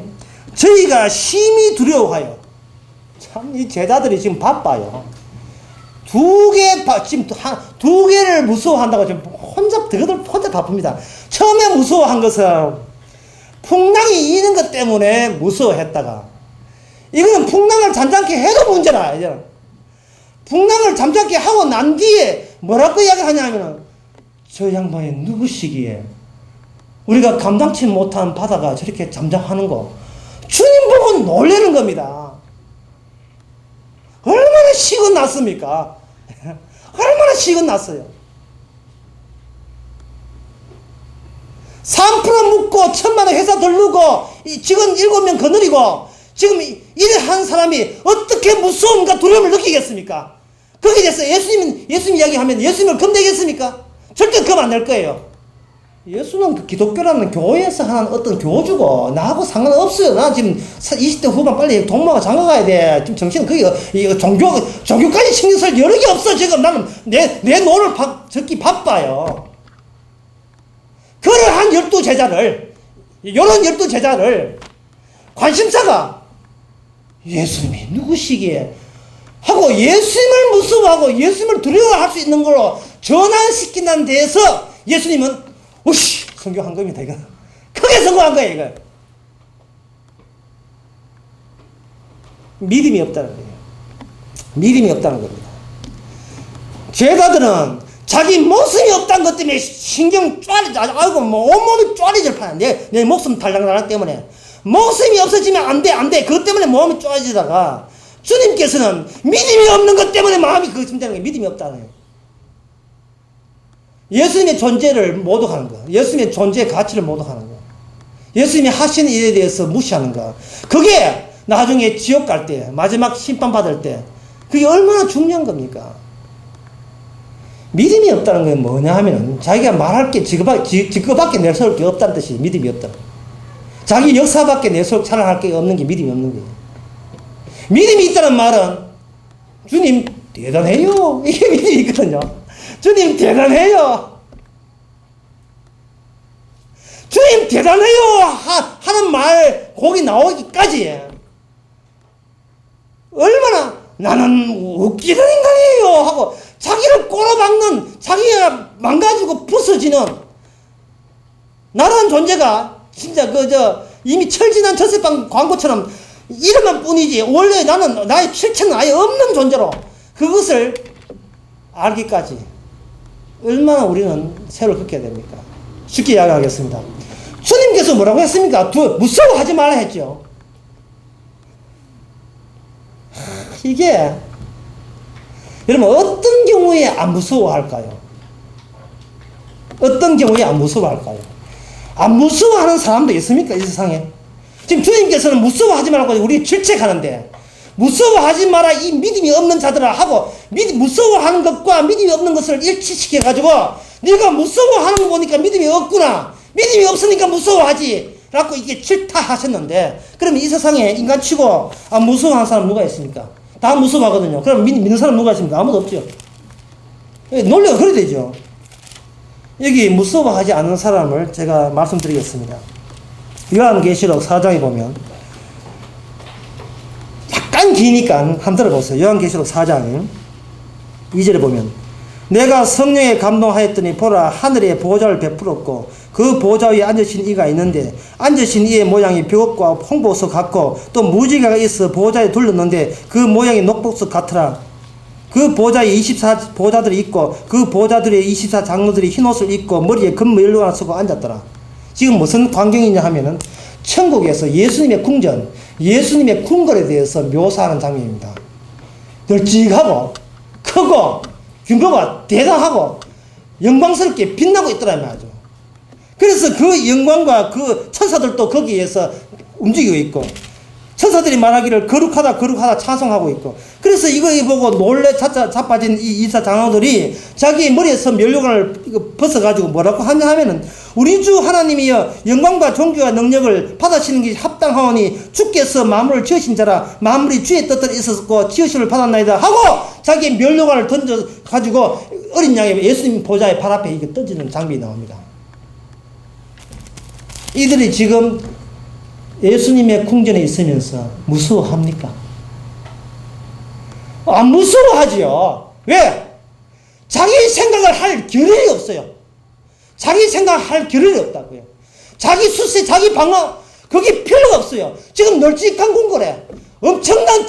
저희가 심히 두려워하여. 참 이 제자들이 지금 바빠요. 두 개를 무서워한다고 지금 혼자 바쁩니다. 처음에 무서워한 것은 풍랑이 이는 것 때문에 무서워했다가, 이거는 풍랑을 잠잠케 해도 문제라. 이제 풍랑을 잠잠케 하고 난 뒤에 뭐라고 이야기하냐면, 저 양반이 누구시기에 우리가 감당치 못한 바다가 저렇게 잠잠하는 거, 주님 보고 놀라는 겁니다. 얼마나 식은 났습니까? 얼마나 식은 났어요. 3% 묻고 1,000만 원 회사 들르고 직원 7명 거느리고 지금 일한 사람이 어떻게 무서움과 두려움을 느끼겠습니까? 거기에 대해서 예수님 이야기하면 예수님을 겁내겠습니까? 절대 겁 안 낼 거예요. 예수는 그 기독교라는 교회에서 하는 어떤 교주고 나하고 상관없어요. 나 지금 20대 후반 빨리 동마가 장가 가야 돼. 지금 정신은 이거 종교까지 신경 쓸 여력이 없어. 지금 나는 내 노를 적기 바빠요. 그러한 12제자를, 요런 12제자를 관심사가 예수님이 누구시기에 하고 예수님을 무서워하고 예수님을 두려워할 수 있는 걸로 전환시키는 데에서 예수님은 오씨, 성공한 겁니다, 이거. 크게 성공한 거예요, 이거. 믿음이 없다는 거예요. 믿음이 없다는 겁니다. 제자들은 자기 모습이 없다는 것 때문에 신경 아이고, 온몸이 쪼아리질 판에 내 목숨 달랑달랑 때문에. 목숨이 없어지면 안 돼. 그것 때문에 몸이 쪼아지다가 주님께서는 믿음이 없는 것 때문에 마음이 그것쯤 되는 거예요. 믿음이 없다는 거예요. 예수님의 존재를 모독하는 거. 예수님의 존재의 가치를 모독하는 거. 예수님이 하시는 일에 대해서 무시하는 거. 그게 나중에 지옥 갈 때, 마지막 심판 받을 때, 그게 얼마나 중요한 겁니까? 믿음이 없다는 건 뭐냐 하면은, 자기가 말할 게 지그밖에 내세울 게 없다는 뜻이 믿음이 없다. 자기 역사밖에 자랑할 게 없는 게 믿음이 없는 거예요. 믿음이 있다는 말은, 주님, 대단해요. 이게 믿음이 있거든요. 주님 대단해요. 주님 대단해요. 하는 말, 곡이 나오기까지. 얼마나 나는 웃기는 인간이에요. 하고 자기를 꼬라박는, 자기가 망가지고 부서지는 나라는 존재가 진짜 이미 철진한 젖새빵 광고처럼 이름만 뿐이지 원래 나는 나의 실체는 아예 없는 존재로 그것을 알기까지 얼마나 우리는 세월을 걷게 됩니까? 쉽게 이야기하겠습니다. 주님께서 뭐라고 했습니까? 무서워하지 말라 했죠. 이게 여러분 어떤 경우에 안 무서워할까요? 어떤 경우에 안 무서워할까요? 안 무서워하는 사람도 있습니까? 이 세상에. 지금 주님께서는 무서워하지 말라고 우리 질책하는데 무서워하지 마라 이 믿음이 없는 자들아 하고 무서워하는 것과 믿음이 없는 것을 일치시켜가지고 네가 무서워하는 거 보니까 믿음이 없구나. 믿음이 없으니까 무서워하지 라고 이게 질타하셨는데 그러면 이 세상에 인간치고 안 무서워하는 사람 누가 있습니까? 다 무서워하거든요. 그럼 믿는 사람 누가 있습니까? 아무도 없죠. 논리가 그래야 되죠. 여기 무서워하지 않는 사람을 제가 말씀드리겠습니다. 요한계시록 4장에 보면 약간 기니까 한번 들어보세요. 요한계시록 4장 2절에 보면 내가 성령에 감동하였더니 보라 하늘에 보좌를 베풀었고 그 보좌 위에 앉으신 이가 있는데 앉으신 이의 모양이 벽과 홍보석 같고 또 무지개가 있어 보좌에 둘렀는데 그 모양이 녹복석 같더라. 그 보좌에 24보좌들이 있고 그 보좌들의 24장로들이 흰옷을 입고 머리에 금모 연료관을 쓰고 앉았더라. 지금 무슨 광경이냐 하면은 천국에서 예수님의 궁전, 예수님의 궁궐에 대해서 묘사하는 장면입니다. 널찍하고 크고 규모가 대단하고 영광스럽게 빛나고 있더란 말이죠. 그래서 그 영광과 그 천사들도 거기에서 움직이고 있고 천사들이 말하기를 거룩하다 거룩하다 찬송하고 있고 그래서 이거 보고 놀래 자빠진 이 24장로들이 자기 머리에서 면류관을 벗어가지고 뭐라고 하냐 하면은 우리 주 하나님이여 영광과 존귀와 능력을 받으시는 게 합당하오니 주께서 만물을 지으신 자라 만물이 주의 뜻대로 있었고 지으심을 받았나이다 하고 자기 면류관을 던져가지고 어린 양의 예수님 보좌의 발 앞에 이게 던지는 장면이 나옵니다. 이들이 지금 예수님의 궁전에 있으면서 무서워합니까? 안 무서워하지요. 왜? 자기 생각을 할 겨를이 없어요. 자기 생각할 겨를이 없다고요. 자기 수세, 자기 방어, 그게 필요가 없어요. 지금 널찍한 궁궐에 엄청난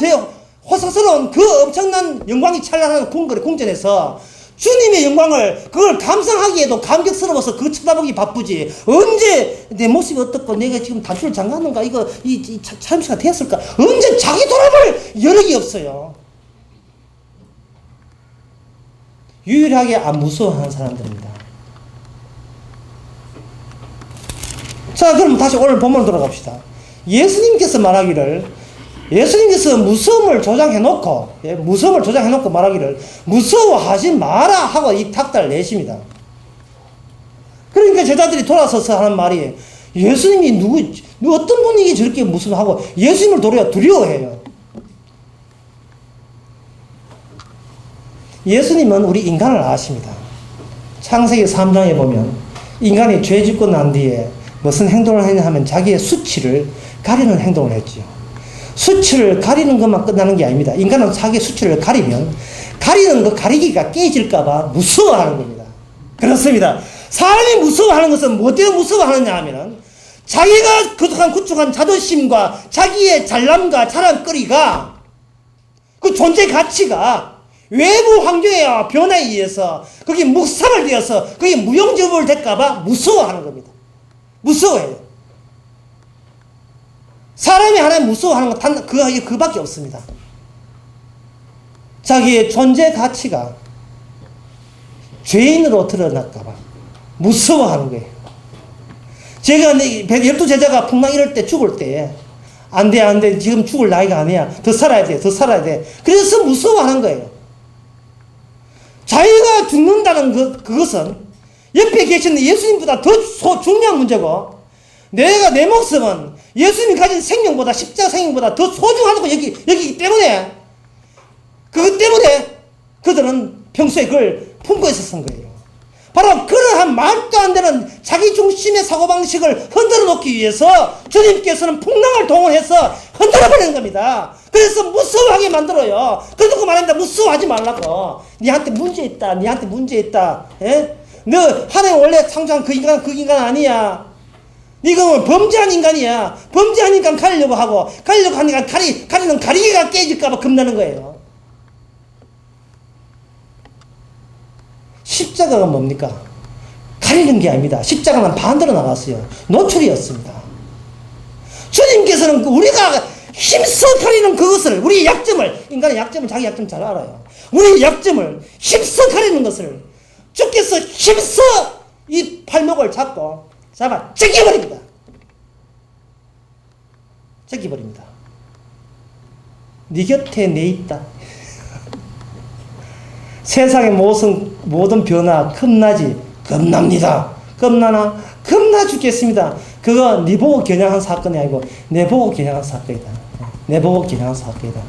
호사스러운 그 엄청난 영광이 찬란한 궁전에서 주님의 영광을 그걸 감상하기에도 감격스러워서 그거 쳐다보기 바쁘지. 언제 내 모습이 어떻고 내가 지금 단추를 잠갔는가 이거 이 참시가 되었을까? 언제 자기 돌아볼 여력이 없어요. 유일하게 안 무서워하는 사람들입니다. 자, 그럼 다시 오늘 본문으로 돌아갑시다. 예수님께서 말하기를 예수님께서 무서움을 조장해놓고 말하기를 무서워하지 마라 하고 이 탁달을 내십니다. 그러니까 제자들이 돌아서서 하는 말이 예수님이 어떤 분이 저렇게 무서워하고 예수님을 도리어 두려워해요. 예수님은 우리 인간을 아십니다. 창세기 3장에 보면 인간이 죄 짓고 난 뒤에 무슨 행동을 했냐 하면 자기의 수치를 가리는 행동을 했지요. 수치를 가리는 것만 끝나는 게 아닙니다. 인간은 자기의 수치를 가리면 가리는 거 가리기가 깨질까봐 무서워하는 겁니다. 그렇습니다. 사람이 무서워하는 것은 뭐 때문에 무서워하느냐 하면 자기가 구축한 자존심과 자기의 잘남과 자랑거리가 그 존재 가치가 외부 환경의 변화에 의해서 그게 묵살되어서 그게 무용지물 될까봐 무서워하는 겁니다. 무서워해요. 사람이 하나님 무서워하는 건 단 그밖에 없습니다. 자기의 존재 가치가 죄인으로 드러날까봐 무서워하는 거예요. 제가 12제자가 풍랑 이럴 때 죽을 때 안 돼. 지금 죽을 나이가 아니야. 더 살아야 돼. 그래서 무서워하는 거예요. 자기가 죽는다는 그것은 옆에 계시는 예수님보다 더 중요한 문제고 내가 내 목숨은 예수님이 가진 생명보다 십자가 생명보다 더 소중하다고 여기기 때문에 그것 때문에 그들은 평소에 그걸 품고 있었던 거예요. 바로 그러한 말도 안 되는 자기 중심의 사고방식을 흔들어 놓기 위해서 주님께서는 풍랑을 동원해서 흔들어 버리는 겁니다. 그래서 무서워하게 만들어요. 그래서 그 말합니다. 무서워하지 말라고. 니한테 문제 있다. 니한테 문제 있다. 예? 너 하나님 원래 창조한 그 인간 아니야. 니가 범죄한 인간이야. 범죄한 인간 가리려고 하니까 가리는 가리개가 깨질까봐 겁나는 거예요. 십자가가 뭡니까? 가리는 게 아닙니다. 십자가는 반대로 나갔어요. 노출이었습니다. 주님께서는 우리가 힘써 가리는 그것을, 우리의 약점을, 인간의 약점을, 자기 약점 잘 알아요. 우리의 약점을 힘써 가리는 것을 주께서 힘써 이 팔목을 잡아 제껴버립니다. 제껴버립니다. 네 곁에 내 있다. 세상의 모든 변화 겁납니다. 겁나 죽겠습니다. 그거 네 보고 겨냥한 사건이 아니고 내 보고 겨냥한 사건이다. 내 보고 겨냥한 사건이다.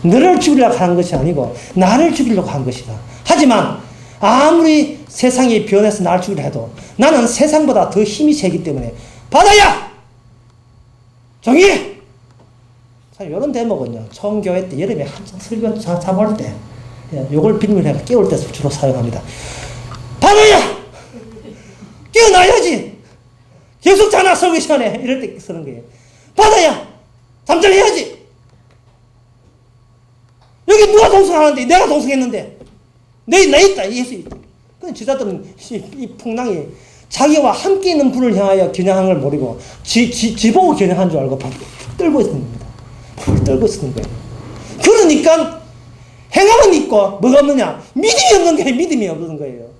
너를 죽이려고 하는 것이 아니고 나를 죽이려고 한 것이다. 하지만 아무리 세상이 변해서 나를 죽이려 해도 나는 세상보다 더 힘이 세기 때문에 바다야! 정의해! 이런 대목은요, 청교회 때 여름에 한창 설교 잡을 때 요걸 빌미를 깨울 때 주로 사용합니다. 바다야! 깨어나야지! 계속 자나 설교 시간에 이럴 때 쓰는 거예요. 바다야! 잠잠해야지! 여기 누가 동성하는데 내가 동성했는데 나 있다. 예수 있다. 근데 제자들은 이 풍랑이 자기와 함께 있는 분을 향하여 겨냥한 걸 모르고 지 보고 겨냥한 줄 알고 떨고 있는 겁니다. 떨고 있는 거예요. 그러니까 행함은 있고 뭐가 없느냐? 믿음이 없는 거예요. 믿음이 없는 거예요.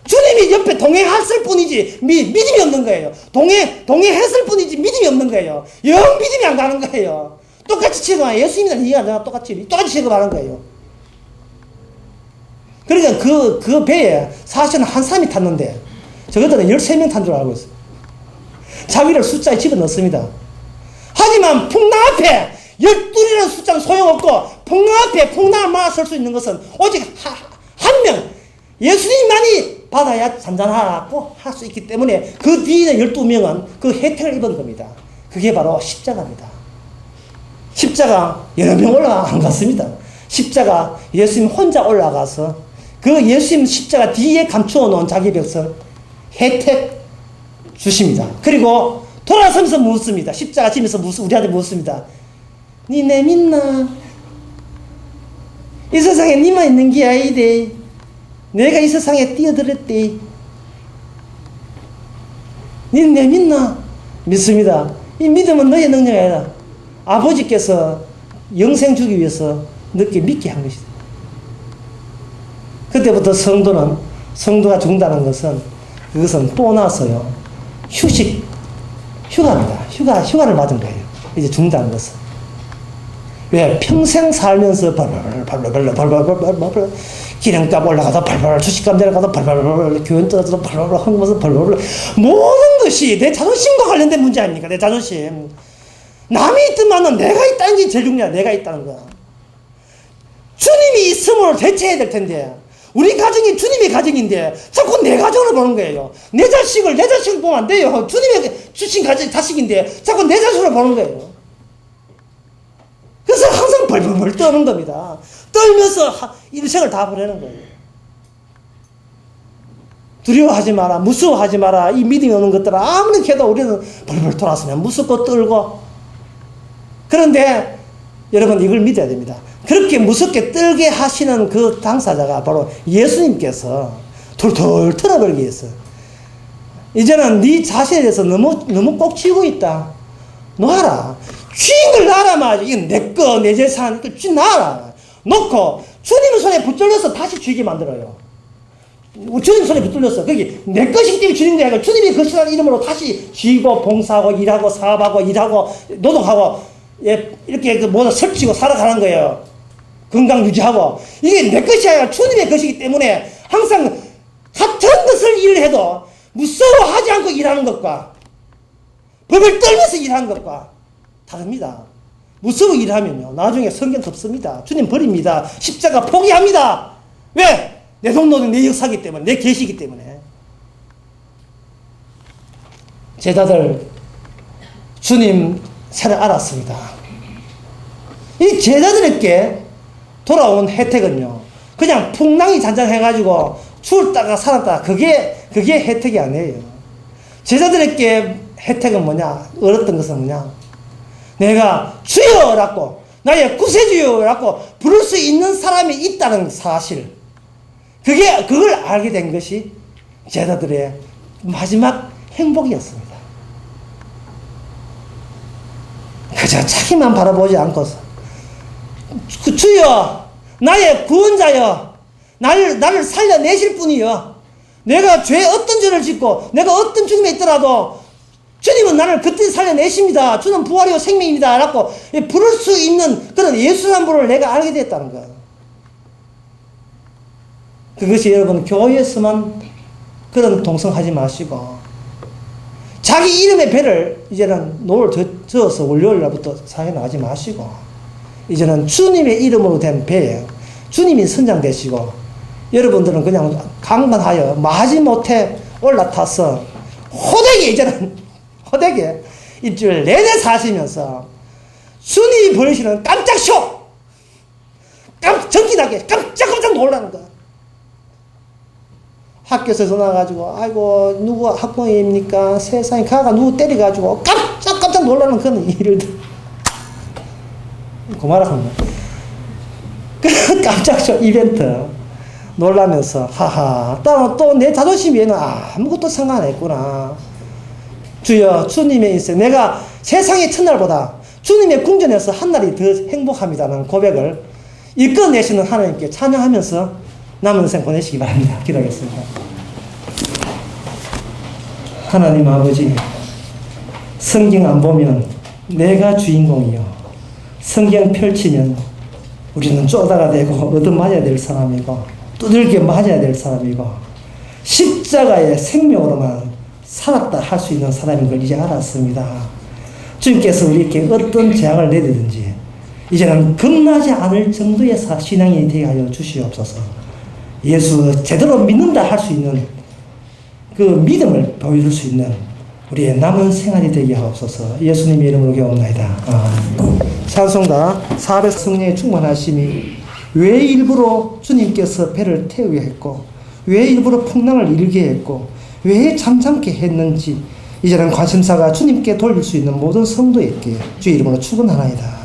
주님이 옆에 동행했을 뿐이지 믿음이 없는 거예요. 동행했을 뿐이지 믿음이 없는 거예요. 영 믿음이 안 가는 거예요. 똑같이 취급하는 예수님이나 니가 똑같이 취급하는 거예요. 그러니까 그 배에 사실은 한 사람이 탔는데 저것들은 13명 탄 줄 알고 있어요. 자기를 숫자에 집어넣습니다. 하지만 풍랑 앞에 12이라는 숫자는 소용없고 풍랑 앞에 풍랑을 막아설 수 있는 것은 오직 한 명, 예수님만이 받아야 잔잔하고 할 수 있기 때문에 그 뒤에 12명은 그 혜택을 입은 겁니다. 그게 바로 십자가입니다. 십자가 여러 명 올라간 것 같습니다. 십자가 예수님 혼자 올라가서 그 예수님 십자가 뒤에 감추어 놓은 자기 백성 혜택 주십니다. 그리고 돌아서면서 묻습니다. 십자가 지면서 우리한테 묻습니다. 니 내 믿나? 이 세상에 니만 있는 게 아니대. 내가 이 세상에 뛰어들었대. 니 내 믿나? 믿습니다. 이 믿음은 너의 능력이 아니라 아버지께서 영생 주기 위해서 너께 믿게 한 것이다. 그때부터 성도가 죽는다는 것은 그것은 보너스요. 휴가입니다. 휴가를 받은 거예요. 이제 죽는다는 것은. 왜? 평생 살면서 벌벌 기름값 올라가도 벌벌 주식값 내려가도 벌벌 교원 떨어져도 벌벌 한국에서 벌벌 모든 것이 내 자존심과 관련된 문제 아닙니까? 내 자존심. 남이 있더만은 내가 있다는 게 제일 중요해. 내가 있다는 거. 주님이 있음으로 대체해야 될 텐데 우리 가정이 주님의 가정인데 자꾸 내 가정을 보는 거예요. 내 자식을 보면 안 돼요. 주님의 주신 자식인데 자꾸 내 자식으로 보는 거예요. 그래서 항상 벌벌 떠는 겁니다. 떨면서 일생을 다 보내는 거예요. 두려워하지 마라. 무서워하지 마라. 이 믿음이 오는 것들을 아무리 해도 우리는 벌벌 돌았으면 무섭고 떨고. 그런데 여러분 이걸 믿어야 됩니다. 그렇게 무섭게 떨게 하시는 그 당사자가 바로 예수님께서 툴툴 털어버리기 위해서 이제는 네 자신에 대해서 너무 꼭 쥐고 있다. 놔라. 쥐인 걸 놔라 말이야. 이건 내 거, 내 재산, 이걸 놔라. 놓고 주님 손에 붙들려서 다시 쥐게 만들어요. 주님 손에 붙들렸어. 거기 내 것이기 때문에 주는 게 아니라 주님의 것이라는 이름으로 다시 쥐고 봉사하고 일하고 사업하고 일하고 노동하고 이렇게 모두 설치고 살아가는 거예요. 건강 유지하고. 이게 내 것이 아니라 주님의 것이기 때문에 항상 같은 것을 일을 해도 무서워하지 않고 일하는 것과 법을 떨면서 일하는 것과 다릅니다. 무서워 일하면요 나중에 성경 덮습니다. 주님 버립니다. 십자가 포기합니다. 왜? 내 동료는 내 역사이기 때문에, 내 계시이기 때문에. 제자들 주님 세를 알았습니다. 이 제자들에게 돌아온 혜택은요, 그냥 풍랑이 잔잔해가지고 죽었다가 살았다, 그게 혜택이 아니에요. 제자들에게 혜택은 뭐냐, 얻었던 것은 뭐냐, 내가 주여라고, 나의 구세주여라고 부를 수 있는 사람이 있다는 사실, 그걸 알게 된 것이 제자들의 마지막 행복이었습니다. 그저 자기만 바라보지 않고서, 주여, 나의 구원자여, 나를 살려내실 분이여, 내가 어떤 죄를 짓고 내가 어떤 죽음에 있더라도 주님은 나를 그때 살려내십니다. 주는 부활이요 생명입니다 라고 부를 수 있는 그런 예수란 분을 내가 알게 됐다는 거예요. 그것이 여러분, 교회에서만 그런 동성하지 마시고, 자기 이름의 배를 이제는 노를 저어서 월요일날부터 사회 나가지 마시고, 이제는 주님의 이름으로 된 배에 주님이 선장되시고, 여러분들은 그냥 강만하여 마지못해 올라타서 호되게 일주일 내내 사시면서 주님이 보여주시는 깜짝 쇼! 전기나게 깜짝 놀라는 거야. 학교에서 전화가지고, 아이고, 누구 학부모입니까? 세상에 가가 누구 때려가지고 깜짝 놀라는 그런 일들. 그만하면 깜짝 쇼 이벤트 놀라면서, 하하, 또 내 자존심에는 아무것도 상관 안 했구나. 주여, 주님의 인생, 내가 세상의 첫날보다 주님의 궁전에서 한 날이 더 행복합니다라는 고백을 이끌어내시는 하나님께 찬양하면서 남은 인생 보내시기 바랍니다. 기도하겠습니다. 하나님 아버지, 성경 안 보면 내가 주인공이요, 성경 펼치면 우리는 쪼다가 되고 얻어맞아야 될 사람이고 두들겨 맞아야 될 사람이고 십자가의 생명으로만 살았다 할 수 있는 사람인 걸 이제 알았습니다. 주님께서 우리에게 어떤 재앙을 내리든지 이제는 겁나지 않을 정도의 신앙이 되게 하여 주시옵소서. 예수 제대로 믿는다 할 수 있는 그 믿음을 보여줄 수 있는 우리의 남은 생활이 되게 하옵소서. 예수님의 이름으로 기도합니다. 찬송가 400 성령의 충만하심이 왜 일부러 주님께서 배를 태우게 했고, 왜 일부러 풍랑을 일게 했고, 왜 잠잠게 했는지 이제는 관심사가 주님께 돌릴 수 있는 모든 성도에게 주의 이름으로 축원하나이다.